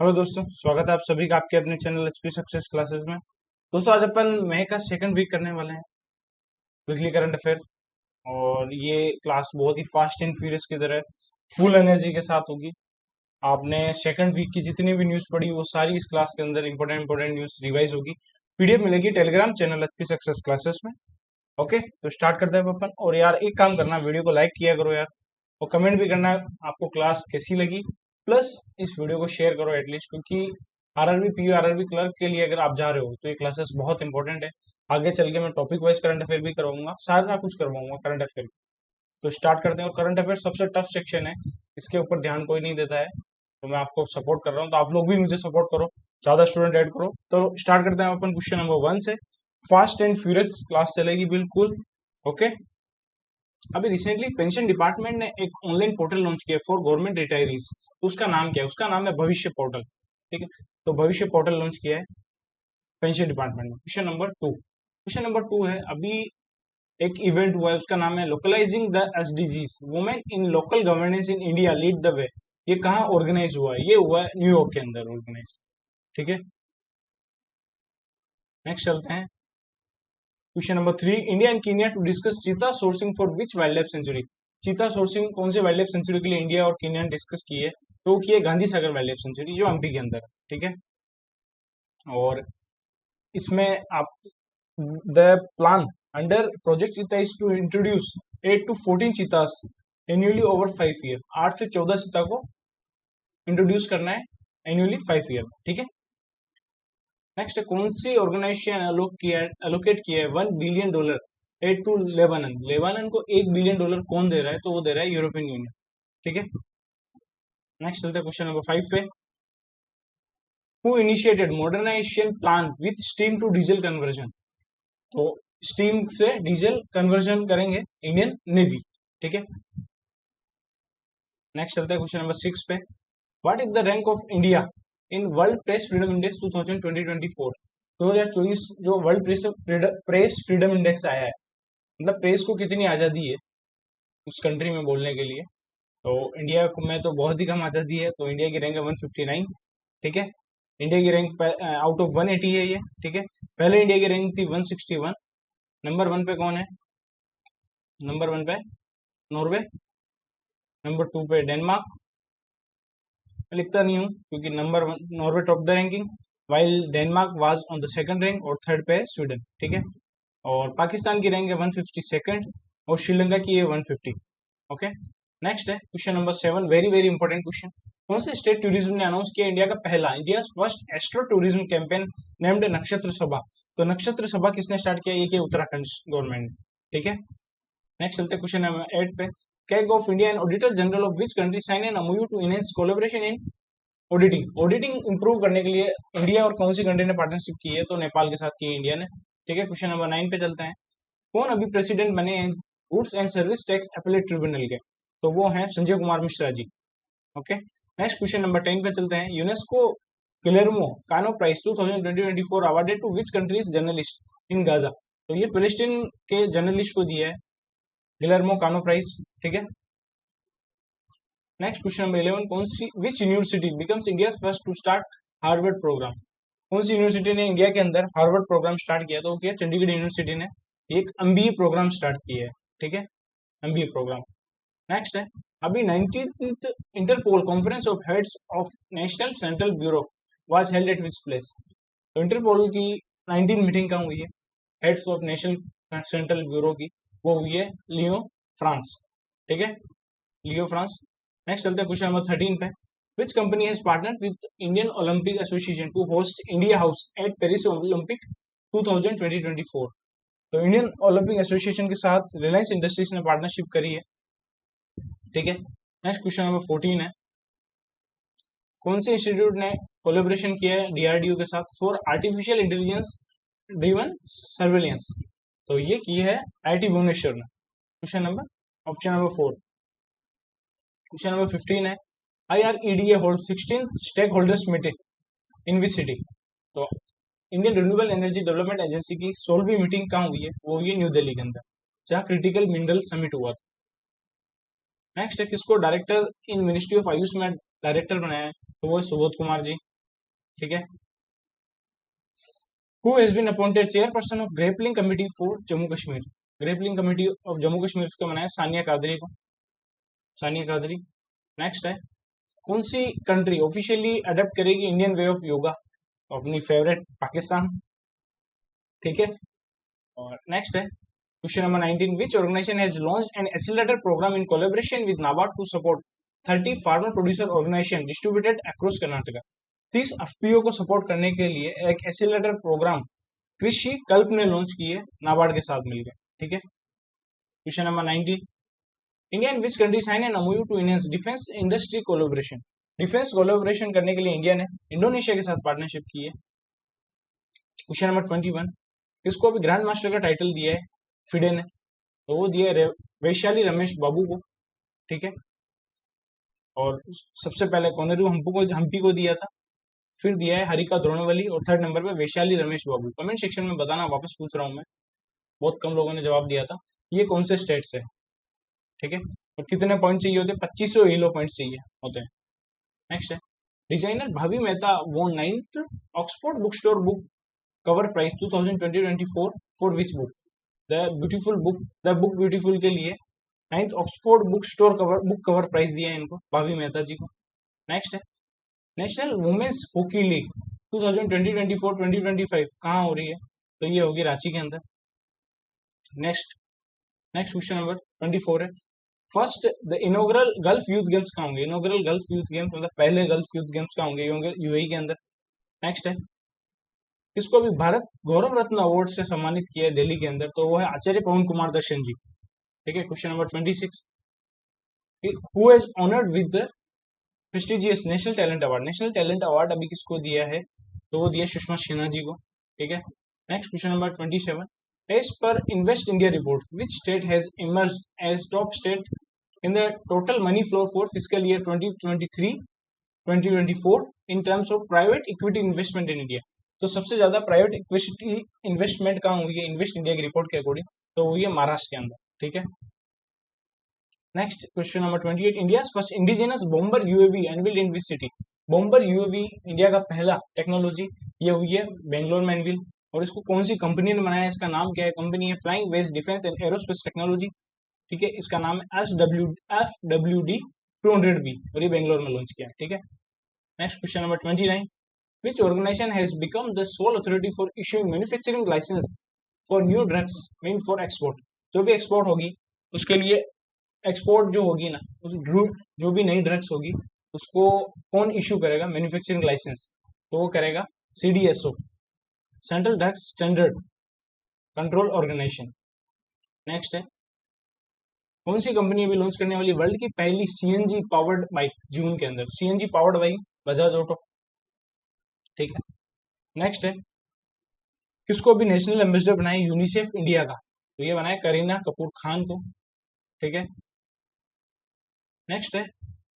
Hello दोस्तों, स्वागत है आप सभी का आपके अपने चैनल एचपी सक्सेस क्लासेस में। दोस्तों, आज अपन मई का सेकंड वीक करने वाले हैं, वीकली करंट अफेयर। और ये क्लास बहुत ही फास्ट एंड फ्यूरियस की तरह फुल एनर्जी के साथ होगी। आपने सेकंड वीक की जितनी भी न्यूज़ पढ़ी वो सारी इस क्लास के अंदर इंपॉर्टेंट इंपॉर्टेंट न्यूज़ रिवाइज होगी। पीडीएफ मिलेगी Telegram channel HP success classes में। ओके, तो स्टार्ट करते हैं अपन। और यार, एक काम करना, वीडियो को लाइक किया करो यार, और कमेंट भी करना आपको क्लास कैसी लगी। प्लस इस वीडियो को शेयर करो एटलीस्ट, क्योंकि आरआरबी पीयू आरआरबी क्लर्क के लिए अगर आप जा रहे हो तो ये क्लासेस बहुत इंपॉर्टेंट है। आगे चल के मैं टॉपिक वाइज करंट अफेयर भी करवाऊंगा, सारा कुछ करवाऊंगा करंट अफेयर। तो स्टार्ट करते हैं। और करंट अफेयर सबसे टफ सेक्शन है, इसके ऊपर ध्यान कोई नहीं देता है, तो मैं आपको सपोर्ट कर रहा हूँ, तो आप लोग भी मुझे सपोर्ट करो, ज्यादा स्टूडेंट ऐड करो। तो स्टार्ट करते हैं अपन क्वेश्चन नंबर 1 से। फास्ट एंड फ्यूरियस क्लास चलेगी बिल्कुल। ओके, अभी रिसेंटली पेंशन डिपार्टमेंट ने एक ऑनलाइन पोर्टल लॉन्च किया फॉर गवर्नमेंट रिटायरीज। तो उसका नाम क्या है? उसका नाम है भविष्य पोर्टल। ठीक है, तो भविष्य पोर्टल लॉन्च किया है पेंशन डिपार्टमेंट में। क्वेश्चन नंबर 2 है, अभी एक इवेंट हुआ है, उसका नाम है localising the SDGs, women in local governance in India lead the way. ये कहाँ ऑर्गेनाइज हुआ है? ये हुआ है न्यूयॉर्क के अंदर ऑर्गेनाइज। ठीक है, नेक्स्ट चलते हैं। Question number 3, India and Kenya to discuss cheetah sourcing for which wildlife sanctuary. Cheetah sourcing कौन से वाइल्ड लाइफ सेंचुरी के लिए इंडिया और कीनिया ने डिस्कस की है? तो वो की है Gandhi Sagar wildlife sanctuary, जो एमपी के अंदर है। ठीक है, और इसमें आप the plan under project cheetah is to introduce 8 to 14 cheetahs annually over 5 year. 8 से 14 चीता को इंट्रोड्यूस करना है एन्युअली 5 ईयर। ठीक है, नेक्स्ट, कौन सी ऑर्गेनाइजेशन एलोकेट किया है $1 billion aid to Lebanon. Lebanon को $1 बिलियन कौन दे रहा है? तो वो दे रहा है यूरोपियन यूनियन। ठीक है, नेक्स्ट चलते हैं क्वेश्चन नंबर 5 पे। Who initiated modernisation plan with steam to diesel conversion. तो स्टीम से डीजल कन्वर्जन करेंगे इंडियन नेवी। ठीक है, नेक्स्ट चलते हैं क्वेश्चन नंबर 6 पे। What is the rank of India in world press freedom index 2024? 2024 जो वर्ल्ड प्रेस फ्रीडम इंडेक्स आया है, मतलब प्रेस को कितनी आज़ादी है उस कंट्री में बोलने के लिए। तो इंडिया में तो बहुत ही कम आज़ादी है, तो इंडिया की रैंक है 159। ठीक है, इंडिया की रैंक आउट ऑफ 180 है ये। ठीक है, पहले इंडिया की रैंक थी 161। नंबर 1 पे कौन है? नंबर 1 पे नॉर्वे। नंबर 2 पे डेनमार्क। मैं लिखता नहीं हूँ क्योंकि number 1 Norway top the ranking, while Denmark was on the second rank, और थर्ड पे है स्वीडन। ठीक है, और पाकिस्तान की रैंक है 152 और श्रीलंका की है 150। ओके, नेक्स्ट है question number 7, very very important question. कौन से स्टेट टूरिज्म ने अनाउंस किया इंडिया का पहला, India first astro tourism campaign named नक्षत्र सभा। तो नक्षत्र सभा किसने स्टार्ट किया? ये किया उत्तराखंड गवर्नमेंट ने। ठीक है, नेक्स्ट चलते हैं क्वेश्चन नंबर 8 पे। CAG of India and auditor general of which country sign an MOU to enhance collaboration in auditing improve करने के लिए इंडिया और कौन सी कंट्री ने पार्टनरशिप की है? तो नेपाल के साथ की है इंडिया ने। ठीक है, क्वेश्चन नंबर 9 पे चलते हैं। कौन अभी प्रेसिडेंट बने हैं goods and service tax appellate tribunal के? तो वो हैं Sanjay Kumar Mishra ji. Okay, next question number 10 पे चलते हैं। UNESCO Guillermo Cano prize 2024 awarded to which countries journalist in Gaza. तो ये पैलेस्टीन के जर्नलिस्ट को दिया है गिलेर्मो कानो प्राइज। ठीक है, नेक्स्ट क्वेश्चन नंबर 11, कौन सी which university becomes India first to start Harvard programme. कौन सी यूनिवर्सिटी ने इंडिया के अंदर हार्वर्ड प्रोग्राम स्टार्ट किया? तो क्या चंडीगढ़ यूनिवर्सिटी ने एक एमबीए प्रोग्राम स्टार्ट किया है। ठीक है, एमबीए प्रोग्राम। नेक्स्ट है, अभी 19th Interpol conference of heads of national central bureau was held at which place. तो इंटरपोल की 19 मीटिंग कहाँ हुई है? Heads of national central bureau की, वो हुई है लियो, फ्रांस। ठीक है, लियो, फ्रांस। नेक्स्ट चलते हैं क्वेश्चन नंबर 13 पे। Which company has partner with Indian Olympic association to host India house at Paris Olympic 2024। तो इंडियन ओलंपिक एसोसिएशन के साथ रिलायंस इंडस्ट्रीज ने पार्टनरशिप करी है। ठीक है, नेक्स्ट क्वेश्चन नंबर 14 है। कौन से इंस्टीट्यूट ने कोलेबोरेशन किया है डीआरडीओ के साथ for artificial intelligence driven surveillance? तो ये की है आईआईटी भुवनेश्वर ने। Option number 4। क्वेश्चन नंबर 15 है, IREDA hold 16 stakeholders meeting in which city. तो Indian renewable energy development agency की 16वीं मीटिंग कहाँ हुई है? वो हुई है न्यू दिल्ली के अंदर, जहाँ क्रिटिकल मिनरल समिट हुआ था। नेक्स्ट है, किसको director in ministry of Ayush में डायरेक्टर बनाया है? तो वो है सुबोध कुमार जी। ठीक है। Who has been appointed chairperson of grappling committee for Jammu Kashmir? Grappling committee of Jammu Kashmir को बनाया सानिया कादरी को, सानिया कादरी। नेक्स्ट है, कौन सी कंट्री ऑफिशियली अडॉप्ट करेगी इंडियन वे ऑफ योगा? अपनी फेवरेट पाकिस्तान, ठीक है। और नेक्स्ट है question number 19, which organisation has launched an accelerator programme in collaboration with NABARD to support 30 farmer producer organisation distributed across Karnataka? 30 FPO को सपोर्ट करने के लिए एक एक्सीलरेटर प्रोग्राम कृषि कल्प ने लॉन्च की है नाबार्ड के साथ मिलकर, ठीक है। Question number 19, India and which country sign an MOU to enhance defence industry collaboration? Defence collaboration करने के लिए इंडिया ने इंडोनेशिया के साथ पार्टनरशिप की है। क्वेश्चन नंबर 21, इसको अभी ग्रैंड मास्टर का टाइटल दिया है फिडे ने, तो वो दिया है वैशाली रमेश बाबू को, ठीक है। और सबसे पहले कोनेरू हम्पी को दिया था, फिर दिया है हरिका द्रोणावली, और थर्ड नंबर पे वैशाली रमेश बाबू। कमेंट सेक्शन में बताना, वापस पूछ रहा हूँ मैं, बहुत कम लोगों ने जवाब दिया था, ये कौन से स्टेट से है, ठीक है। और कितने पॉइंट चाहिए होते हैं? 2500 ईलो पॉइंट चाहिए होते हैं। नेक्स्ट है, designer Bhabhi Mehta won 9th Oxford book store book cover prize 2020-24 for which book? The book beautiful के लिए 9th Oxford book store book cover prize दिया है इनको, भाभी मेहता जी को। नेक्स्ट है, नेशनल वुमेन्स हॉकी लीग 2020-24-2025 कहाँ हो रही है? तो ये होगी रांची के अंदर। नेक्स्ट क्वेश्चन नंबर 24 है, first the inaugural gulf youth games कहाँ होंगे? इनॉग्रल गल्फ यूथ गेम्स मतलब पहले गल्फ यूथ गेम्स कहाँ होंगे? ये होंगे यूएई के अंदर। नेक्स्ट है, इसको अभी भारत गौरव रत्न अवार्ड से सम्मानित किया है दिल्ली के अंदर, तो वो है आचार्य पवन कुमार दर्शन जी, ठीक है। Question number 26, who has honoured with the prestigious national talent award? National talent award अभी किसको दिया है? तो वो दिया सुषमा सिन्हा जी को, ठीक है। नेक्स्ट क्वेश्चन नंबर 27, एज पर invest India report which state has emerged as top state in the total money flow for physical year 2023-2024 in terms of private equity investment in India? तो सबसे ज्यादा प्राइवेट इक्विटी इन्वेस्टमेंट कहाँ हुई है invest India की report के according? तो हुई है महाराष्ट्र के अंदर, ठीक है। Next question number 28, India first indigenous bomber UAV unveiled in which city? Bomber UAV India का पहला टेक्नोलॉजी ये हुई है बेंगलोर में अनवील, और इसको कौन सी कंपनी ने बनाया? इसका नाम क्या है? कंपनी है flying west defence and aerospace technology, ठीक है। इसका नाम है FWD 200B, और ये बेंगलोर में लॉन्च किया है, ठीक है। Next question number 29, which organization has become the sole authority for issuing manufacturing license for new drugs meant for export? जो भी एक्सपोर्ट होगी उसके लिए, एक्सपोर्ट जो होगी ना, जो भी नई ड्रग्स होगी उसको कौन इश्यू करेगा मैन्युफैक्चरिंग लाइसेंस? तो वो करेगा CDSO, central drugs standard control organisation. Next है, कौन सी कंपनी अभी लॉन्च करने वाली वर्ल्ड की पहली CNG पावर्ड बाइक जून के अंदर? CNG powered bike Bajaj auto, ठीक है। नेक्स्ट है, किसको भी नेशनल एम्बेसडर बनाया यूनिसेफ इंडिया का? तो ये बनाया करीना कपूर खान को, ठीक है। नेक्स्ट है,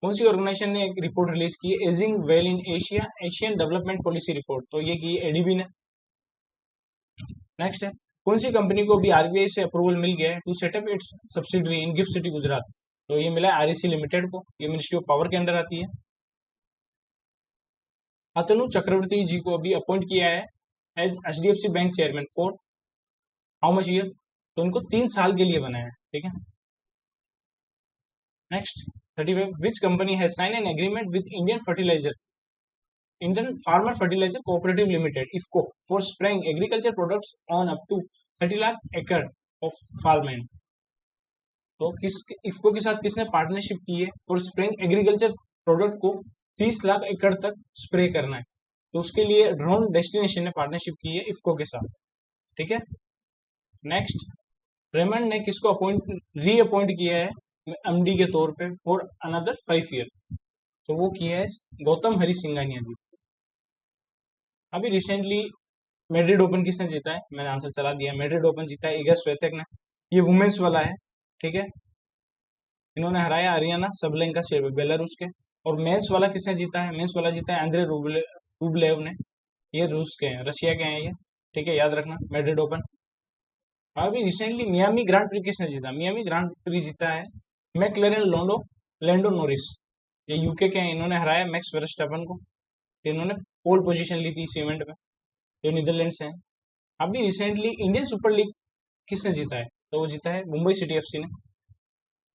कौन सी ऑर्गेनाइजेशन ने एक रिपोर्ट रिलीज की है ageing well in Asia Asian development policy report? तो ये की ADB ने। नेक्स्ट है, कौन सी कंपनी को भी RBI से अप्रूवल मिल गया है to set up its subsidiary in GIFT city Gujarat? तो ये मिला है REC लिमिटेड को, ये मिनिस्ट्री ऑफ पावर के अंडर आती है। अतनु चक्रवर्ती जी को अभी अपॉइंट किया है as HDFC bank chairman for how much year? तो उनको 3 साल के लिए बनाया है, ठीक है। Next 35, which company has sign an agreement with Indian farmer fertiliser cooperative limited IFFCO for spraying agriculture products on up to 30 lakh acre of farmland? तो किस इफको के साथ किसने पार्टनरशिप की है फॉर स्प्रेइंग एग्रीकल्चर प्रोडक्ट को 30 लाख एकड़ तक स्प्रे करना है? तो उसके लिए ड्रोन डेस्टिनेशन ने पार्टनरशिप की है इफको के साथ, ठीक है। नेक्स्ट, रेमंड ने किसको रीअपॉइंट किया है MD के तौर पे फॉर अनदर 5 ईयर? तो वो किया है गौतम हरी सिंघानिया जी। अभी रिसेंटली मैड्रिड ओपन किसने जीता है? मैंने आंसर चला दिया, मैड्रिड ओपन जीता है इगा स्विएटेक ने, ये वुमेन्स वाला है, ठीक है। इन्होंने हराया अरियाना सबलेंका बेलारूस के। और मेंस वाला किसने जीता है? मेंस वाला जीता है आंद्रे रूबलेव ने, ये रूस के हैं, रशिया के हैं ये, ठीक है, याद रखना मैड्रिड ओपन। अभी रिसेंटली मियामी ग्रांड प्री किसने जीता? मियामी ग्रांड प्री जीता है मैकलेरन लैंडो नोरिस, ये यूके के हैं, इन्होंने हराया मैक्स वर्स्टेपन को, इन्होंने पोल पोजीशन ली थी इस इवेंट में, जो नीदरलैंड से है। अभी रिसेंटली इंडियन सुपर लीग किसने जीता है? तो वो जीता है मुंबई सिटी एफसी ने।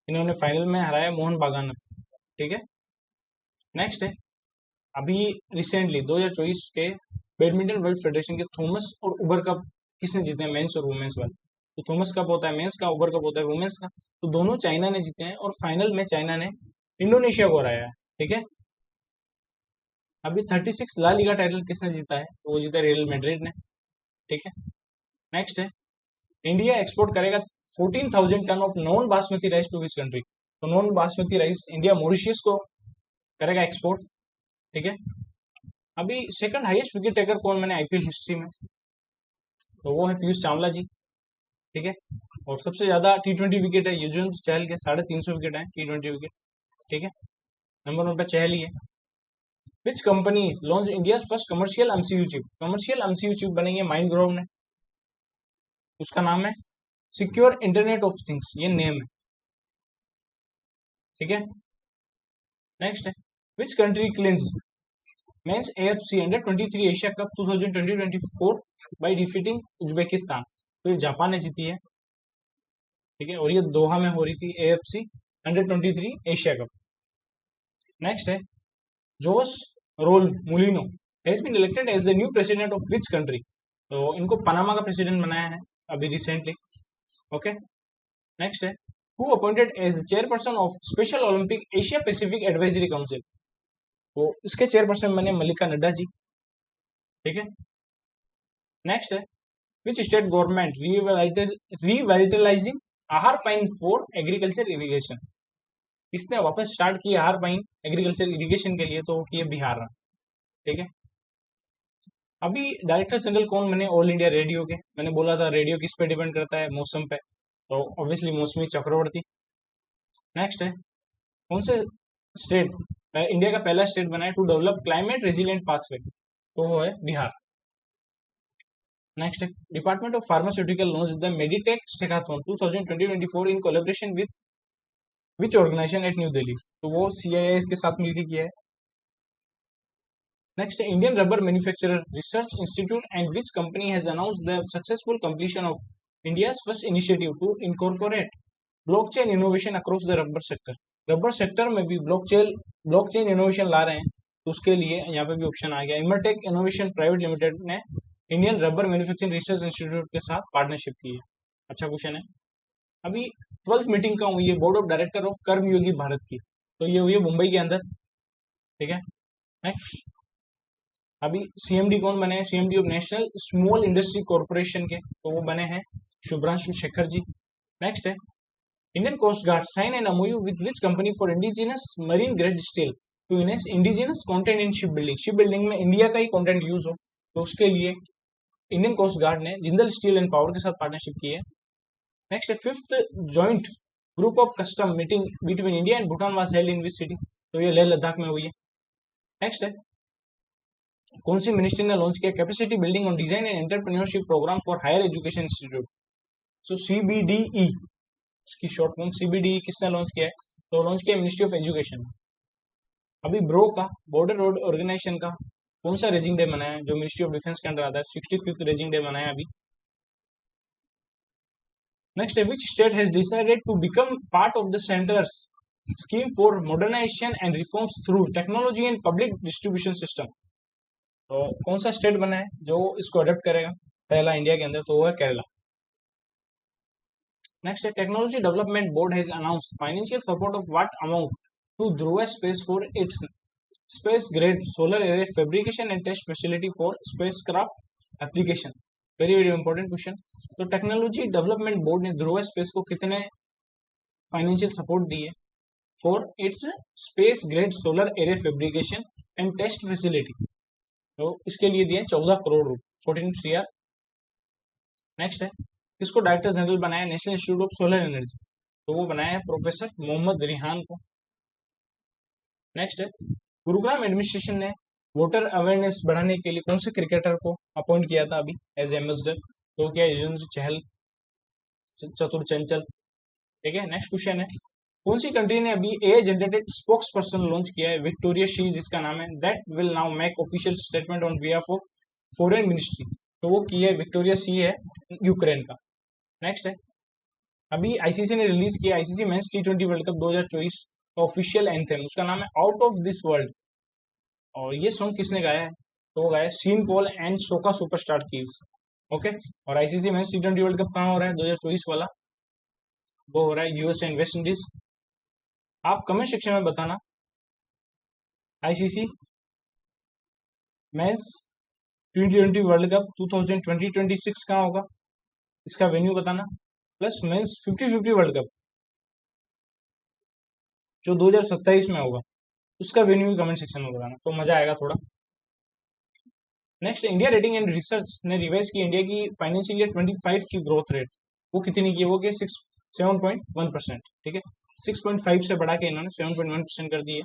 इन्होंने फाइनल में हराया मोहन बागान, ठीक है। नेक्स्ट है, अभी रिसेंटली 2024 के बैडमिंटन वर्ल्ड फेडरेशन के थॉमस और उबर कप किसने जीते हैं, मेंस और वुमेन्स वाले? तो थॉमस कप होता है मेंस का, उबर कप होता है वुमेन्स का। तो दोनों चाइना ने जीते हैं और फाइनल में चाइना ने इंडोनेशिया को हराया है, ठीक है। अभी 36 ला लीगा टाइटल किसने जीता है? तो वो जीता है रियल मैड्रिड ने, ठीक है। नेक्स्ट है, इंडिया एक्सपोर्ट करेगा 14,000 ton of non basmati rice to which country? तो non basmati rice India Mauritius को करेगा एक्सपोर्ट, ठीक है। अभी सेकंड हाईएस्ट विकेट टेकर कौन बने आईपीएल हिस्ट्री में? तो वो है पीयूष चावला जी, ठीक है। और सबसे ज्यादा टी20 विकेट है युजवेंद्र चहल के, 350 विकेट है टी20 विकेट, ठीक है। नंबर 1 पे चहल ही है। Which company launch India first commercial MCU chip? Commercial MCU chip बनेंगे माइंड ग्रोव ने, उसका नाम है सिक्योर इंटरनेट ऑफ थिंग्स, ये नेम है, ठीक है। नेक्स्ट है, which country clinched men's AFC under 23 Asia cup 2020-24 by defeating Uzbekistan? तो ये जापान ने जीती है, ठीक है। और ये दोहा में हो रही थी AFC under 23 Asia cup. Next है, Jose Raul Mulino has been elected as the new president of which country? तो इनको पनामा का प्रेसिडेंट बनाया है अभी रिसेंटली, ओके। नेक्स्ट है, who appointed as chairperson of Special Olympic Asia Pacific advisory council? तो इसके चेयरपर्सन बने मल्लिका नड्डा जी, ठीक है। नेक्स्ट है, विच स्टेट गवर्नमेंट रिवैलिटलाइजिंग आहार पाइन फॉर एग्रीकल्चर इरिगेशन? इसने वापस स्टार्ट किया आहार पाइन एग्रीकल्चर इरिगेशन के लिए, तो वो किए बिहार, ठीक है। अभी डायरेक्टर जनरल कौन बने ऑल इंडिया रेडियो के? मैंने बोला था रेडियो किस पे डिपेंड करता है, मौसम पे, तो ऑब्वियसली मौसमी चक्रवर्ती। नेक्स्ट है, कौन से स्टेट इंडिया का पहला स्टेट बना है to develop climate resilient pathway? तो वो है बिहार। नेक्स्ट है, department of pharmaceutical launch the meditech hackathon 2020-24 in collaboration with which organisation at New Delhi? तो वो सीआईआई के साथ मिलकर किया है। नेक्स्ट है, Indian rubber manufacturer research institute and which company has announced the successful completion of India's first initiative to incorporate blockchain innovation across the rubber sector? Rubber sector में भी ब्लॉकचेन इनोवेशन ला रहे हैं, तो उसके लिए यहाँ पे भी ऑप्शन आ गया। इमरटेक इनोवेशन प्राइवेट लिमिटेड ने Indian rubber manufacturing research institute के साथ पार्टनरशिप की है। अच्छा क्वेश्चन है। अभी 12th मीटिंग का हुई है बोर्ड ऑफ डायरेक्टर ऑफ कर्मयोगी भारत की, तो ये हुई है मुंबई के अंदर, ठीक है। नेक्स्ट, अभी सीएमडी कौन बने हैं? CMD of national small industry corporation के, तो वो बने हैं शुभ्रांशु शेखर जी। नेक्स्ट है, Indian coast guard sign an MOU with which company for indigenous marine grade steel to enhance indigenous content in ship building? Ship building में इंडिया का ही content use हो, तो उसके लिए इंडियन कोस्ट गार्ड ने जिंदल स्टील एंड पावर के साथ पार्टनरशिप की है। नेक्स्ट है, 5th joint group of custom meeting between India and Bhutan was held in which city? तो ये लेह लद्दाख में हुई है। नेक्स्ट है, कौन सी मिनिस्ट्री ने लॉन्च किया capacity building on design and entrepreneurship programme for higher education institute? So CBDE, इसकी शॉर्ट फॉर्म सीबीडीई किसने लॉन्च किया है? तो लॉन्च किया मिनिस्ट्री ऑफ एजुकेशन। अभी ब्रो का बॉर्डर रोड ऑर्गेनाइजेशन का कौन सा रेजिंग डे मनाया है, जो मिनिस्ट्री ऑफ डिफेंस के अंडर आता है? 65th रेजिंग डे मनाया अभी। नेक्स्ट है, which state has decided to become part of the centre's scheme for modernisation and reforms through technology and public distribution system? तो कौन सा स्टेट बना है जो इसको अडॉप्ट करेगा पहला इंडिया के अंदर? तो वो है केरला। नेक्स्ट है, technology development board has announced financial support of what amount to Dhruva space for its space grade solar array fabrication and test facility for spacecraft application? Very very important question. तो technology development board ने Dhruva space को कितने financial support दी है for its space grade solar array fabrication and test facility? तो इसके लिए दिए 14 करोड़ रुपए, 14 CR। नेक्स्ट है, किसको डायरेक्टर जनरल बनाया national institute of solar energy? तो वो बनाया है प्रोफेसर मोहम्मद रिहान को। नेक्स्ट है, गुरुग्राम एडमिनिस्ट्रेशन ने वोटर अवेयरनेस बढ़ाने के लिए कौन से क्रिकेटर को अपॉइंट किया था अभी एज एम्बेसडर? तो क्या युजवेंद्र चहल, चतुर चंचल, ठीक है। नेक्स्ट क्वेश्चन है, कौन सी कंट्री ने अभी AI generated spokes person launch किया है? विक्टोरिया शी जिसका नाम है, that will now make official statement on behalf of foreign ministry. तो वो की है विक्टोरिया सी है, यूक्रेन का। नेक्स्ट है, अभी आईसीसी ने रिलीज किया ICC men's T20 World cup 2024 का ऑफिशियल एंथम, उसका नाम है आउट ऑफ दिस वर्ल्ड। और ये सॉन्ग किसने गाया है? तो वो गाया Sean Paul and Soca superstar Kes. Okay. और ICC men's T20 World Cup कहाँ हो रहा है 2024 वाला? वो हो रहा है यूएसए एंड वेस्ट इंडीज। आप कमेंट सेक्शन में बताना ICC men's T20 World cup 2020-26 कहाँ होगा, इसका वेन्यू बताना। प्लस मेंस 50-50 वर्ल्ड कप जो 2027 में होगा, उसका वेन्यू भी कमेंट सेक्शन में बताना, तो मजा आएगा थोड़ा। Next, India rating and research ने रिवाइज की इंडिया की फाइनेंशियल ईयर 25 की ग्रोथ रेट। वो कितनी की? वो कि 7.1%। ठीक है, 6.5 से बढ़ा के इन्होंने 7.1% कर दी है।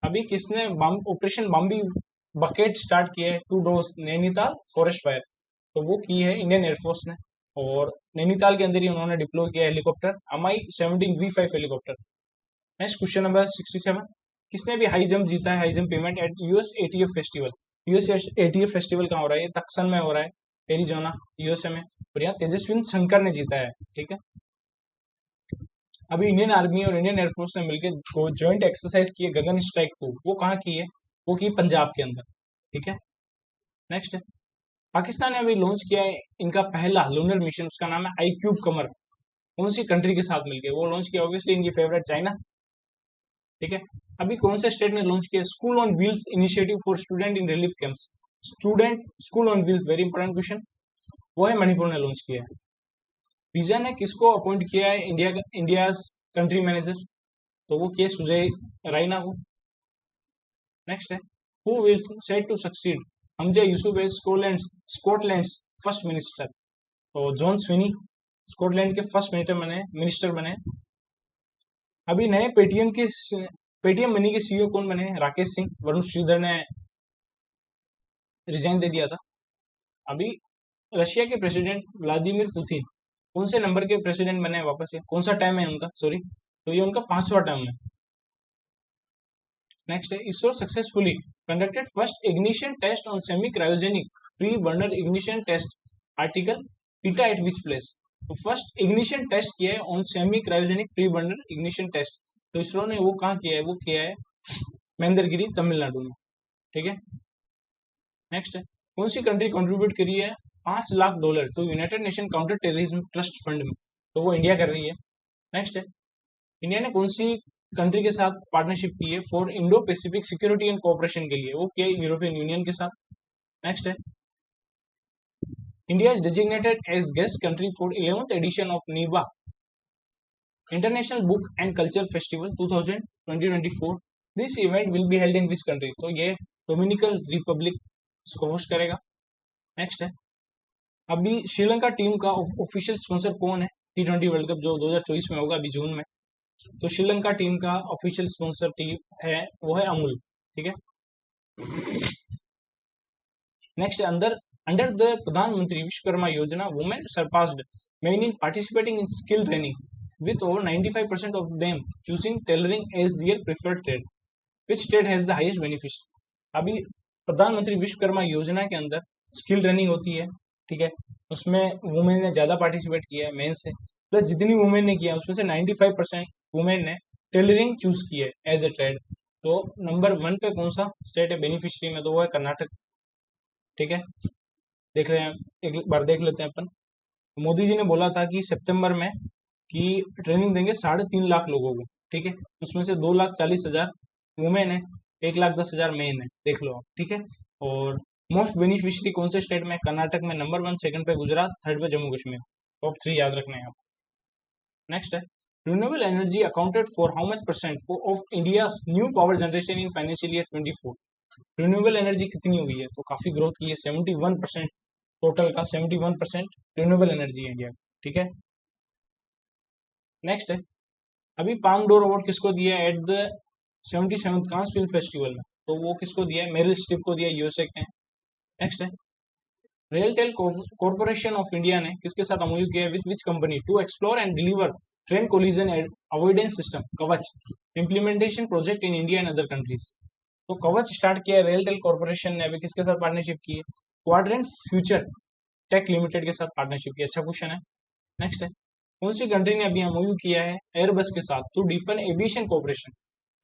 अभी किसने ऑपरेशन बॉम्बी बकेट स्टार्ट किया है to douse Nainital forest fire? तो वो की है इंडियन एयरफोर्स ने। और नैनीताल के अंदर ही उन्होंने डिप्लॉय किया helicopter Mi-17V5 helicopter. Next question number 67, किसने भी हाई जंप जीता है, high jump payment at US ATF festival? US ATF festival कहाँ हो रहा है? ये तक्सन में हो रहा है, एरिजोना यूएसए में। और यहाँ तेजस्विन शंकर ने जीता है। ठीक है, अभी इंडियन आर्मी और इंडियन एयरफोर्स ने मिलकर ज्वाइंट एक्सरसाइज की है गगन स्ट्राइक 2। वो कहाँ की है? वो की पंजाब के अंदर। ठीक है, नेक्स्ट है, पाकिस्तान ने अभी लॉन्च किया है इनका पहला लूनर मिशन, उसका नाम है आई क्यूब कमर। कौन सी कंट्री के साथ मिलकर वो लॉन्च किया? ऑब्वियसली इनकी फेवरेट चाइना। ठीक है, अभी कौन से स्टेट ने लॉन्च किया school on wheels initiative for student in relief camps? Student school on wheels, very important question. वो है मणिपुर ने लॉन्च किया है। वीजा ने किसको अपॉइंट किया है इंडिया कंट्री मैनेजर? तो वो किया सुजय रायना को। नेक्स्ट है, who will set to succeed Humza Yousaf as Scotland first minister? तो जॉन स्विनी स्कॉटलैंड के फर्स्ट मिनिस्टर बने। अभी नए पेटीएम मनी के सीईओ कौन बने? राकेश सिंह। वरुण श्रीधर ने रिजाइन दे दिया था। अभी रशिया के प्रेसिडेंट व्लादिमीर पुतिन कौन से नंबर के प्रेसिडेंट बने वापस? ये कौन सा टाइम है उनका? सॉरी, तो ये उनका 5वां टर्म है। नेक्स्ट है, ISRO successfully conducted first ignition test on semi cryogenic pre burner ignition test article PITA at which place? तो फर्स्ट इग्निशन टेस्ट किया है on semi cryogenic pre burner ignition test, तो इसरो ने वो कहाँ किया है? वो किया है महेंद्रगिरी, तमिलनाडु में। ठीक है, नेक्स्ट है, कौन सी कंट्री कंट्रीब्यूट करी है $5 lakh to United Nation counter terrorism trust fund में? तो वो इंडिया कर रही है। नेक्स्ट है, इंडिया ने कौन सी कंट्री के साथ पार्टनरशिप की है for Indo Pacific security and cooperation के लिए? वो क्या? यूरोपियन यूनियन के साथ। नेक्स्ट है, India is designated as guest country for 11th edition of Niba international book and culture festival 2024। This event will be held in which country? तो ये Dominican Republic इसको होस्ट करेगा। नेक्स्ट है, अभी Sri Lanka team का ऑफिशियल स्पॉन्सर कौन है टी20 World cup जो 2024 में होगा अभी जून में? तो श्रीलंका टीम का ऑफिशियल स्पॉन्सर टीम है वो है अमूल। ठीक है, नेक्स्ट अंदर द प्रधानमंत्री विश्वकर्मा योजना women surpassed main in participating in skill training with over 95% of them choosing tailoring as their preferred trade. Which state has the highest beneficiary? अभी प्रधानमंत्री विश्वकर्मा योजना के अंदर स्किल ट्रेनिंग होती है। ठीक है, उसमें वुमेन ने ज्यादा पार्टिसिपेट किया है मेन से, प्लस जितनी वुमेन ने किया उसमें से 95% वुमेन ने टेलरिंग चूज की है एज ए ट्रेड। तो नंबर 1 पे कौन सा स्टेट है बेनिफिशियरी में? तो वो है कर्नाटक। ठीक है, देख रहे हैं, एक बार देख लेते हैं अपन। मोदी जी ने बोला था कि सितंबर में कि ट्रेनिंग देंगे 3.5 लाख लोगों को। ठीक है, उसमें से 2,40,000 वुमेन है, 1,10,000 मेन है, देख लो आप। ठीक है, और मोस्ट बेनिफिशियरी कौन से स्टेट में? कर्नाटक में नंबर 1, सेकंड पे गुजरात, थर्ड पे जम्मू कश्मीर। टॉप 3 याद रखना है आप। नेक्स्ट है, renewable energy accounted for how much % of India new power generation in financial year 24? Renewable energy कितनी हुई है? तो काफी ग्रोथ की है, 71%। टोटल का 71% रिन्यूएबल एनर्जी है इंडिया। ठीक है, नेक्स्ट है, अभी पाम डोर अवार्ड किसको दिया है at the 77th Cannes film festival में? तो वो किसको दिया है? मेरिल स्ट्रिप को दिया, यूएसए के। नेक्स्ट है, रेलटेल कॉर्पोरेशन ऑफ इंडिया ने किसके साथ एमओयू किया है with which company to explore and deliver train collision avoidance system Kavach implementation project in India and other countries. तो कवच स्टार्ट किया है रेलटेल कॉर्पोरेशन ने, अभी किसके साथ पार्टनरशिप की है? क्वाड्रेंट फ्यूचर टेक लिमिटेड के साथ पार्टनरशिप की। अच्छा क्वेश्चन है। नेक्स्ट है, कौन सी कंट्री ने अभी एमओयू किया है एयरबस के साथ to deepen aviation cooperation?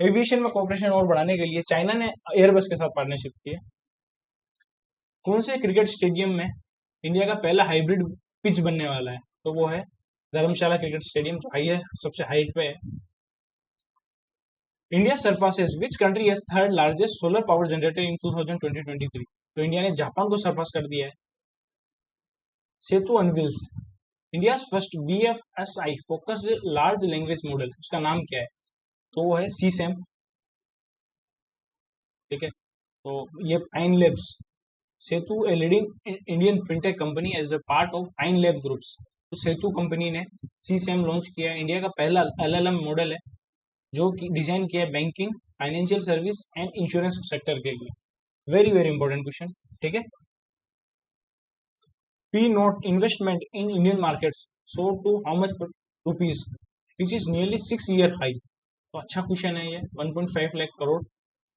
Aviation में कोऑपरेशन और बढ़ाने के लिए चाइना ने एयरबस के साथ पार्टनरशिप की है। कौन से क्रिकेट स्टेडियम में इंडिया का पहला हाइब्रिड पिच बनने वाला है? तो वो है धर्मशाला क्रिकेट स्टेडियम, जो हाई है, सबसे हाइट पे है। India surpasses which country has third largest solar power generator in 2023? तो इंडिया ने जापान को सरपास कर दिया है। Setu unveils India first BFSI focused large language model, उसका नाम क्या है? तो वो है सीसैम। ठीक है, तो ये Pine Labs Setu a leading Indian fintech company as a part of Pine Lab groups. तो सेतु कंपनी ने सीसैम लॉन्च किया है, इंडिया का पहला LLM मॉडल है जो कि डिजाइन किया है banking, financial service and insurance sector के लिए। Very very important question. ठीक है, P note investment in Indian markets soar to how much rupees which is nearly 6 year high. तो अच्छा क्वेश्चन है ये, 1.5 लाख करोड़।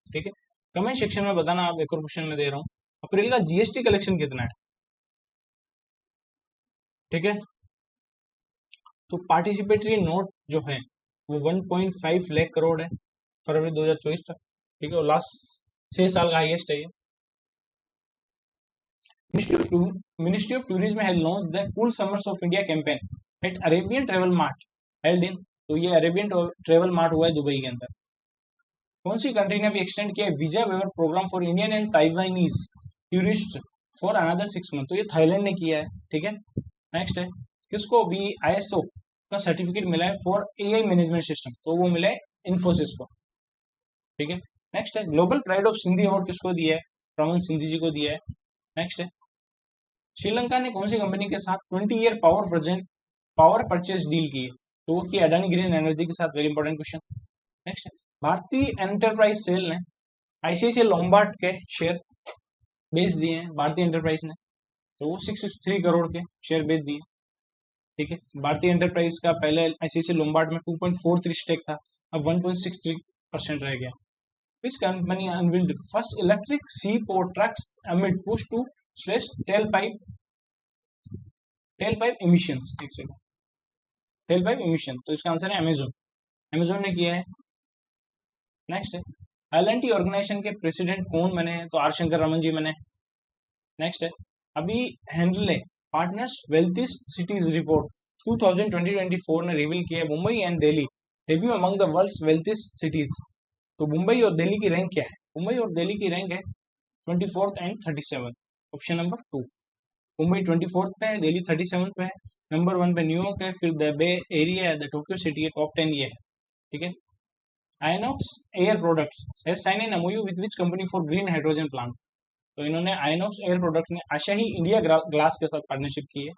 ठीक है, कमेंट सेक्शन में बताना। आप एक और क्वेश्चन में दे रहा हूँ, अप्रैल का जीएसटी कलेक्शन कितना है? ठीक है, तो पार्टिसिपेटरी नोट जो है वो 1.5 लाख करोड़ है फरवरी 2024 तक। ठीक है, और लास्ट 6 साल का हाईएस्ट है ये। Ministry of tourism has launched the cool summers of India campaign at Arabian travel mart held in. तो ये अरेबियन ट्रेवल मार्ट हुआ है दुबई के अंदर। कौन सी कंट्री ने भी एक्सटेंड किया है visa waiver programme for Indian and Taiwanese tourist for another 6 month? तो ये थाईलैंड ने किया है। ठीक है, नेक्स्ट है, किसको भी ISO का सर्टिफिकेट मिला है फॉर AI मैनेजमेंट सिस्टम? तो वो मिला है इन्फोसिस को। ठीक है, नेक्स्ट है, global pride of Sindhi award किसको दिया है? रमन सिंधी जी को दिया है। नेक्स्ट है, श्रीलंका ने कौन सी कंपनी के साथ 20 ईयर पावर परचेज डील की है? तो वो की अडानी ग्रीन एनर्जी के साथ। Very important question. नेक्स्ट है, भारतीय एंटरप्राइज सेल ने ICICI लोम्बार्ड के शेयर बेच दिए हैं भारतीय एंटरप्राइज ने, तो वो 63 करोड़ के शेयर बेच दिए। ठीक है, भारतीय एंटरप्राइज का पहले ICICI लोम्बार्ड में 2.43 स्टेक था, अब 1.63% रह गया। Which company unveiled first electric C4 trucks amid push to slash tailpipe emissions? एक सेकंड, tailpipe emission, तो इसका आंसर है अमेजोन ने किया है। नेक्स्ट है, L&T ऑर्गेनाइजेशन के प्रेसिडेंट कौन बने हैं? तो आर शंकर रमन जी बने। नेक्स्ट है, अभी Henley partners wealthiest cities report 2020-24 ने रिवील किया है Mumbai and Delhi debut among the world's wealthiest cities. तो मुंबई और दिल्ली की रैंक क्या है? मुंबई और दिल्ली की रैंक है 24th and 37th। Option number 2, Mumbai 24th पे है, दिल्ली 37th पे है, नंबर 1 पे न्यूयॉर्क है, फिर द बे एरिया है, द टोक्यो सिटी है, टॉप 10 ये है। ठीक है, INOX air products has sign an MOU with which company for green hydrogen plant? तो इन्होंने आइनॉक्स एयर प्रोडक्ट्स ने आशाही इंडिया ग्लास के साथ पार्टनरशिप की है।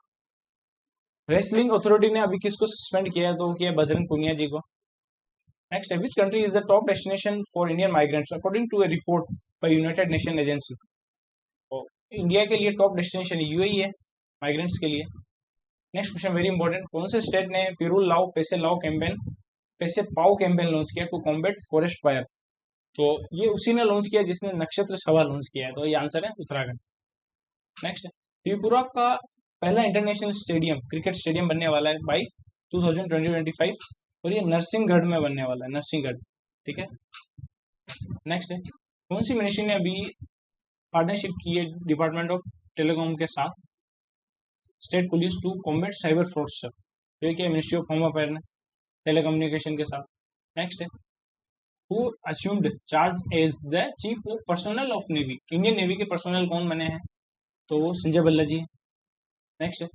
रेसलिंग अथॉरिटी ने अभी किसको सस्पेंड किया है? तो किया बजरंग पुनिया जी को। नेक्स्ट है, which country is the top destination for Indian migrants according to a report by United Nation agency? तो इंडिया के लिए टॉप डेस्टिनेशन UAE है माइग्रेंट्स के लिए। नेक्स्ट क्वेश्चन वेरी इंपॉर्टेंट, कौन से स्टेट ने पिरुल लाओ पैसे पाओ कैंपेन लॉन्च किया टू कॉम्बैट फॉरेस्ट फायर? तो ये उसी ने लॉन्च किया जिसने नक्षत्र सभा लॉन्च किया है, तो ये आंसर है उत्तराखंड। नेक्स्ट है, त्रिपुरा का पहला इंटरनेशनल स्टेडियम क्रिकेट स्टेडियम बनने वाला है बाई 2020-25 और ये नरसिंहगढ़ में बनने वाला है, नरसिंहगढ़। ठीक है, नेक्स्ट है, कौन सी मिनिस्ट्री ने अभी पार्टनरशिप की है डिपार्टमेंट ऑफ टेलीकॉम के साथ state police to combat cyber fraudster? तो ये क्या मिनिस्ट्री ऑफ होम अफेयर ने टेलीकम्युनिकेशन के साथ। नेक्स्ट है, who assumed charge as the chief of personnel of navy? Indian navy के पर्सनल कौन बने हैं? तो वो संजय भल्ला जी है। नेक्स्ट है,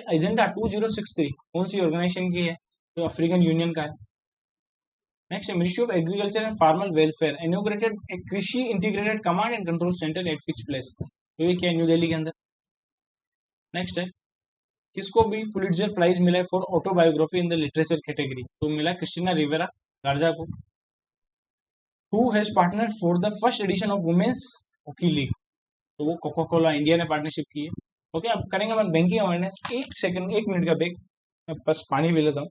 एजेंडा 2063 कौन सी ऑर्गेनाइजेशन की है? तो अफ्रीकन यूनियन का है। नेक्स्ट है, ministry of agriculture and farmer welfare inaugurated a Krishi integrated command and control centre at which place? तो ये क्या है? न्यू दिल्ली के अंदर। नेक्स्ट है, किसको भी पुलिट्जर प्राइज मिला है for autobiography in the literature category? तो मिला क्रिस्टीना रिवेरा गार्जा को। Who has partner for the first edition of women's hockey league? तो वो कोका कोला इंडिया ने पार्टनरशिप की है। ओके, अब करेंगे अपन बैंकिंग अवेयरनेस। एक सेकंड, 1 मिनट का ब्रेक, मैं बस पानी भी लेता हूँ।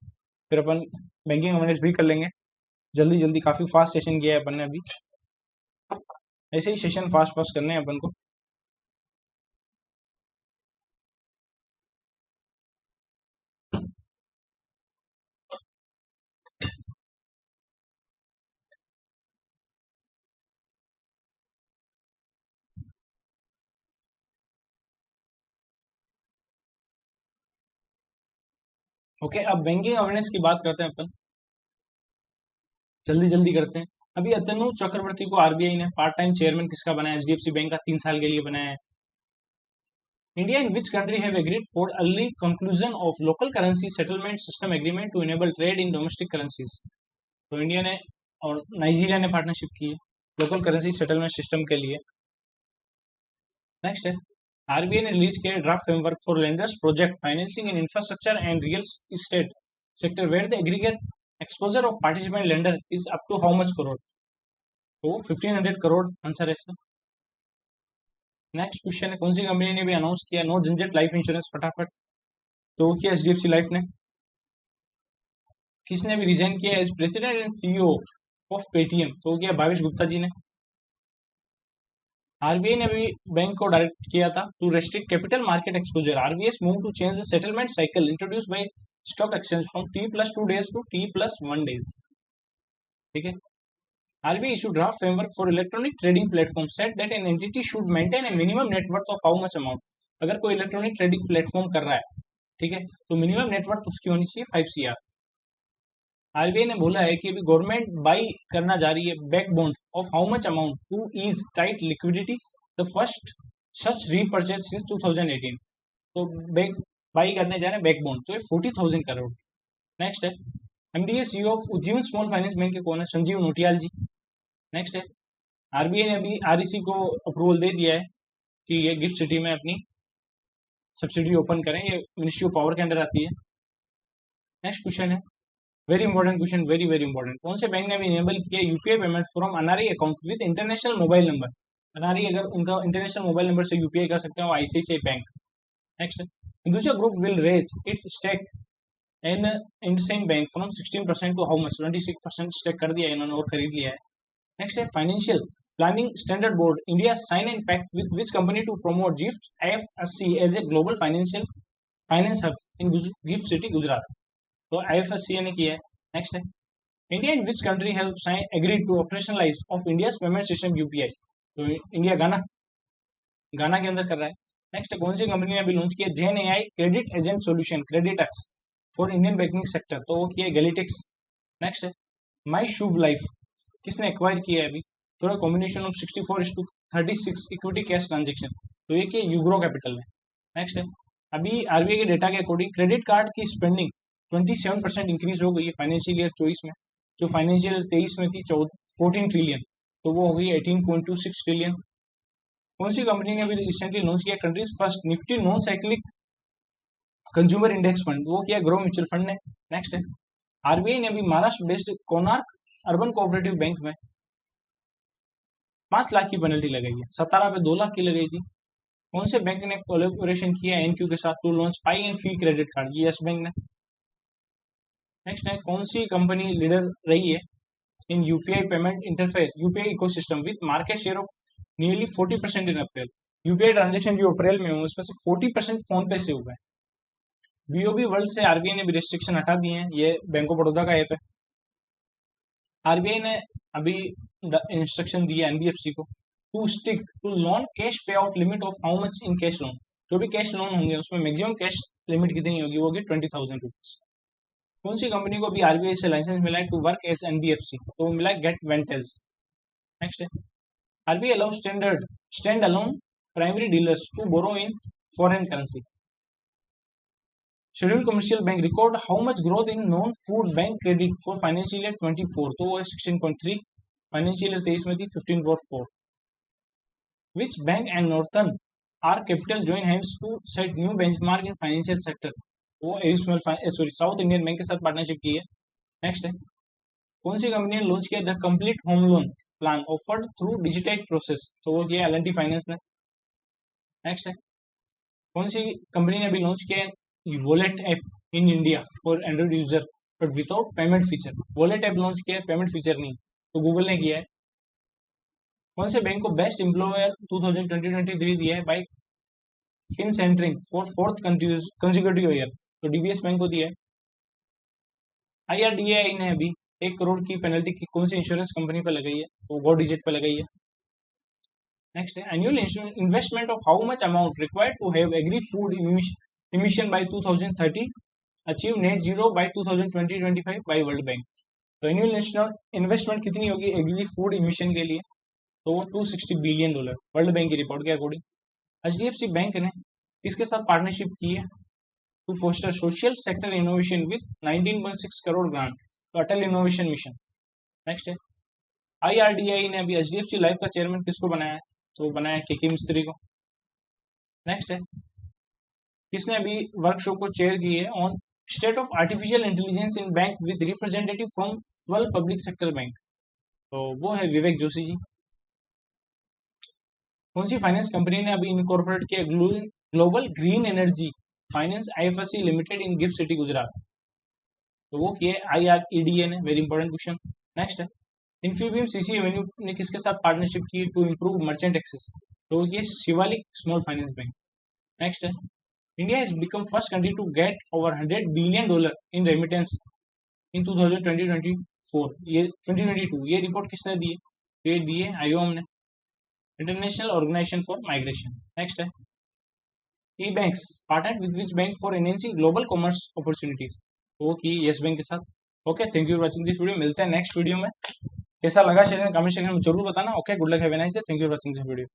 फिर अपन बैंकिंग अवेयरनेस भी कर लेंगे जल्दी जल्दी। काफ़ी फास्ट सेशन किया है अपन ने अभी, ऐसे ही सेशन फास्ट फास्ट करने हैं अपन को। ओके, अब बैंकिंग अवेयरनेस की बात करते हैं अपन, जल्दी जल्दी करते हैं। अभी अतनु चक्रवर्ती को आरबीआई ने पार्ट टाइम चेयरमैन किसका बनाया? एचडीएफसी बैंक का 3 साल के लिए बनाया है। India and which country have agreed for early conclusion of local currency settlement system agreement to enable trade in domestic currencies? तो इंडिया ने और नाइजीरिया ने पार्टनरशिप की है लोकल करेंसी सेटलमेंट सिस्टम के लिए। नेक्स्ट है, आरबीआई ने रिलीज किया draft framework for lenders project financing in infrastructure and real estate sector where the aggregate exposure of participant lender is up to how much crore? तो 1500 crore answer है इसका। Next question है, कौन सी कंपनी ने भी अनाउंस किया नो झंझट लाइफ इंश्योरेंस? फटाफट। तो वो किया एचडीएफसी लाइफ ने। किसने भी रिजाइन किया as president and CEO of Paytm? तो वो किया भावेश गुप्ता जी ने। आरबीआई ने भी बैंक को डायरेक्ट किया था to restrict capital market exposure. RBI move to change the settlement cycle introduce by stock exchange from T+2 days to T+1 days। ठीक है। RBI issued draft framework for electronic trading platform said that an entity should maintain a minimum net worth of how much amount? अगर कोई electronic trading platform कर रहा है, ठीक है, तो मिनिमम नेटवर्थ उसकी होनी चाहिए 5 CR। आरबीआई ने बोला है कि अभी गवर्नमेंट बाई करना जा रही है back bond of how much amount to ease tight liquidity, the first such repurchase since 2018। तो बैक बाई करने जा रहे हैं बैक बॉन्ड, तो ये 40,000 करोड़। नेक्स्ट है, MDA CEO of Ujjivan small finance bank के कौन है? संजीव नोटियाल जी। नेक्स्ट है, आरबीआई ने अभी आरईसी को अप्रूवल दे दिया है कि ये गिफ्ट सिटी में अपनी सब्सिडी ओपन करें, ये मिनिस्ट्री ऑफ पावर के अंडर आती है। नेक्स्ट क्वेश्चन है, very important question, very very important. कौन से बैंक ने भी इनेबल किया UPI payment from NRE account with international mobile number? NRE अगर उनका इंटरनेशनल मोबाइल नंबर से यूपीआई कर सकते हैं वो ICICI bank. Next, Hinduja group will raise its stake in IndusInd bank from 16% to how much? 26% stake कर दिया इन्होंने और खरीद लिया है। नेक्स्ट है, financial planning standard board India sign and pact with which company to promote GIFT IFSC as a global financial finance hub in GIFT city Gujarat? तो IFSC ने किया है। नेक्स्ट है, India in which country have agreed to operationalize of India's payment system UPI? तो India Ghana के अंदर कर रहा है। नेक्स्ट है, कौन सी कंपनी ने अभी लॉन्च किया gen AI credit agent solution Creditx for Indian banking sector? तो वो किया गैलिटिक्स। नेक्स्ट है, माई शुभ लाइफ किसने एक्वायर किया है अभी? थोड़ा combination of 64:36 equity cash transaction, तो ये किया यूग्रो कैपिटल ने। नेक्स्ट है, अभी आरबीआई के डेटा के अकॉर्डिंग क्रेडिट कार्ड की स्पेंडिंग 27% इंक्रीज हो गई है फाइनेंशियल ईयर 24 में, जो फाइनेंशियल 23 में थी 14 ट्रिलियन, तो वो हो गई 18.26 ट्रिलियन। कौन सी कंपनी ने अभी रिसेंटली लॉन्च किया countries first Nifty non cyclic consumer index fund? वो किया ग्रो म्यूचुअल फंड ने। नेक्स्ट है, आरबीआई ने अभी Maharashtra based Konark urban cooperative bank में 5 लाख की पेनल्टी लगाई है, सतारा पे 2 लाख की लगाई थी। कौन से बैंक ने कोलैबोरेशन किया एनक्यू के साथ to launch pi and fee credit card? ये यस बैंक ने। नेक्स्ट है, कौन सी कंपनी लीडर रही है in UPI payment interface UPI ecosystem with market share of nearly 40% in April? UPI transaction जो अप्रैल में हुए उसमें से 40% फोन पे से हुआ है। बीओबी वर्ल्ड से आरबीआई ने भी रेस्ट्रिक्शन हटा दिए हैं, ये बैंक ऑफ बड़ौदा का ऐप है। आरबीआई ने अभी इंस्ट्रक्शन दिया एनबीएफसी को to stick to loan cash pay out limit of how much in cash loan? जो भी कैश लोन होंगे उसमें मैक्सिमम कैश लिमिट कितनी होगी? वो होगी 20,000 रुपीज। कौन सी कंपनी को भी आरबीआई से लाइसेंस मिला है टू वर्क एज एनबीएफसी? तो वो मिला है गेट वेंटेज। नेक्स्ट है, RBI allow stand alone primary dealers to borrow in foreign currency? Scheduled commercial bank record how much growth in non food bank credit for financial year 24? तो वो है 16.3, financial year 23 में थी 15.4। Which bank and Northern Arc capital join hands to set new benchmark in financial sector? वो south Indian bank के साथ partnership की है। नेक्स्ट है, कौन सी कंपनी ने लॉन्च किया the complete home loan plan offered through digitize process? तो वो किया एल&टी फाइनेंस ने। नेक्स्ट है, कौन सी कंपनी ने अभी लॉन्च किया wallet app in India for Android user but without payment feature. Wallet app launch किया है, पेमेंट फीचर नहीं, तो गूगल ने किया है। कौन से बैंक को बेस्ट एम्प्लॉयर 2023 दिया है by Fincentric for fourth consecutive year, तो डीबीएस बैंक को दिया है। IRDAI ने अभी 1 करोड़ की पेनल्टी की कौन सी इंश्योरेंस कंपनी पर लगाई है, तो गो डिजिट पर लगाई है। नेक्स्ट है annual investment of how much amount required to have agri food emission by 2030 achieve net zero by 2020-25 by world bank. तो एनुअल इन्वेस्टमेंट कितनी होगी एग्री फूड इमिशन के लिए, तो वो $260 बिलियन, वर्ल्ड बैंक की रिपोर्ट के अकॉर्डिंग। HDFC बैंक ने किसके साथ पार्टनरशिप की है, to foster social sector innovation with 19.6 crore grant, तो अटल इनोवेशन मिशन। नेक्स्ट है IRDAI ने अभी HDFC लाइफ का चेयरमैन किसको बनाया है, तो बनाया KK मिस्त्री को। नेक्स्ट है किसने अभी वर्कशॉप को चेयर की है on state of artificial intelligence in bank with representative from 12 public sector bank, तो वो है विवेक जोशी जी। कौन सी फाइनेंस कंपनी ने अभी इनकॉर्पोरेट किया global green energy finance IFSC limited in GIFT city Gujarat, तो वो किए IREDA ने, वेरी इंपॉर्टेंट क्वेश्चन। नेक्स्ट है इन्फीबीम CC एवेन्यू ने किसके साथ पार्टनरशिप की टू इम्प्रूव मर्चेंट एक्सेस, तो ये Shivalik small finance bank. Next है India has become first country to get over $100 billion in remittance in 2024 ये 2022, ये रिपोर्ट किसने दी है, ये दी है IOM ने, international organisation for migration. Next है e banks partner with which bank for enhancing global commerce opportunities, वो की येस बैंक के साथ। Okay, thank you for watching this video, मिलते हैं नेक्स्ट वीडियो में। कैसा लगा शेयर कमेंट सेक्शन में जरूर बताना। Okay, good luck, have a nice day, thank you for watching this video.